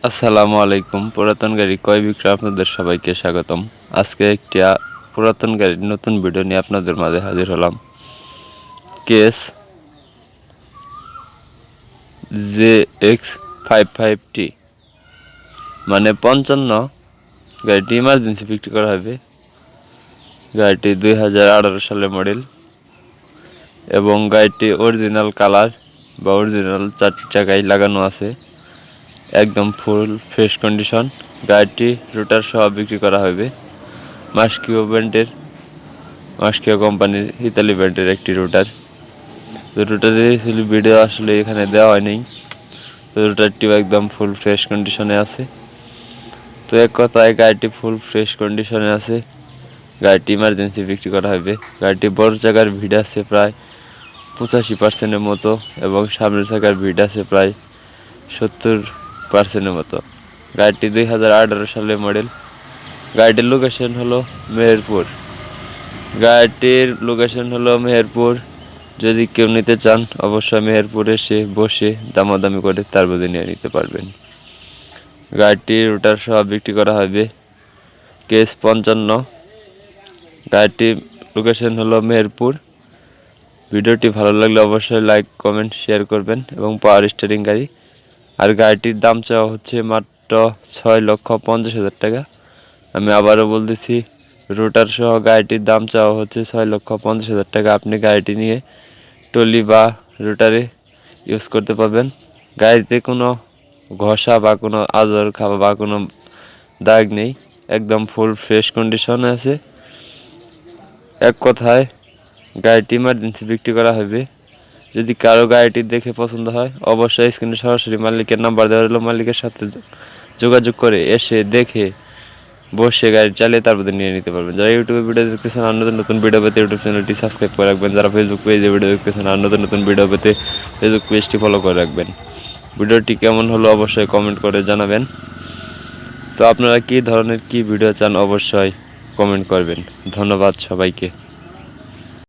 আসসালামু আলাইকুম। পুরাতন গাড়ি ক্রয় বিক্রয় আপনাদের সবাইকে স্বাগতম। আজকে একটি পুরাতন গাড়ির নতুন ভিডিও নিয়ে আপনাদের মাঝে হাজির হলাম। কেস JX55T মানে 55। গাড়িটি ইমার্জেন্সি বিক্রি করা হবে। গাড়িটি 2018 সালের মডেল এবং গাড়িটি অরিজিনাল কালার বা অরিজিনাল 4 চাকায় লাগানো আছে, একদম ফুল ফ্রেশ কন্ডিশন। গাড়িটি রোটার সহ বিক্রি করা হবে। মাস্কিও কোম্পানির ইতালি ব্র্যান্ডের একটি রোটার। তো রোটারের ভিডিও আসলে এখানে দেওয়া হয়নি। তো রোটারটিও একদম ফুল ফ্রেশ কন্ডিশনে আছে। তো এক কথায় গাড়িটি ফুল ফ্রেশ কন্ডিশনে আছে। গাড়িটি ইমার্জেন্সি বিক্রি করা হবে। গাড়িটি বড় চাকার ভিড় আছে প্রায় 85% মতো এবং সামনের চাকার ভিড় আছে প্রায় 70% মতো। গাড়িটি 2018 সালের মডেল। গাড়িটির লোকেশন হলো মেহেরপুর। যদি কেউ নিতে চান অবশ্যই মেহেরপুরে এসে বসে দামাদামি করে তার মধ্যে নিয়ে নিতে পারবেন। গাড়িটি রোটার সহ বিক্রি করা হবে। কেস 55। গাড়িটির লোকেশন হলো মেহেরপুর। ভিডিওটি ভালো লাগলে অবশ্যই লাইক কমেন্ট শেয়ার করবেন এবং পাওয়ার স্টিয়ারিং গাড়ি। আর গাড়িটির দাম চাওয়া হচ্ছে মাত্র 6,50,000 টাকা। আমি আবারও বলতেছি, রোটার সহ গাড়িটির দাম চাওয়া হচ্ছে 6,50,000 টাকা। আপনি গাড়িটি নিয়ে টলি বা রোটারে ইউজ করতে পারবেন। গাড়িতে কোনো ঘষা বা কোনো আজর খাওয়া বা কোনো দাগ নেই, একদম ফুল ফ্রেশ কন্ডিশনে আছে। এক কথায় গাড়িটি ইমার্জেন্সি বিক্রি করা হবে। যদি কারো গাড়িটি দেখে পছন্দ হয় অবশ্যই স্ক্রিনে সরাসরি মালিকের নাম্বার দেওয়া হলো, মালিকের সাথে যোগাযোগ করে এসে দেখে বসে গাড়ি চালিয়ে তারপরে নিয়ে নিতে পারবেন। যারা ইউটিউবে ভিডিও দেখতেছেন আর নতুন ভিডিও পেতে ইউটিউব চ্যানেলটি সাবস্ক্রাইব করে রাখবেন। যারা ফেসবুক পেজে ভিডিও দেখতেছেন আর নতুন ভিডিও পেতে ফেসবুক পেজটি ফলো করে রাখবেন। ভিডিওটি কেমন হলো অবশ্যই কমেন্ট করে জানাবেন। তো আপনারা কী ধরনের ভিডিও চান অবশ্যই কমেন্ট করবেন। ধন্যবাদ সবাইকে।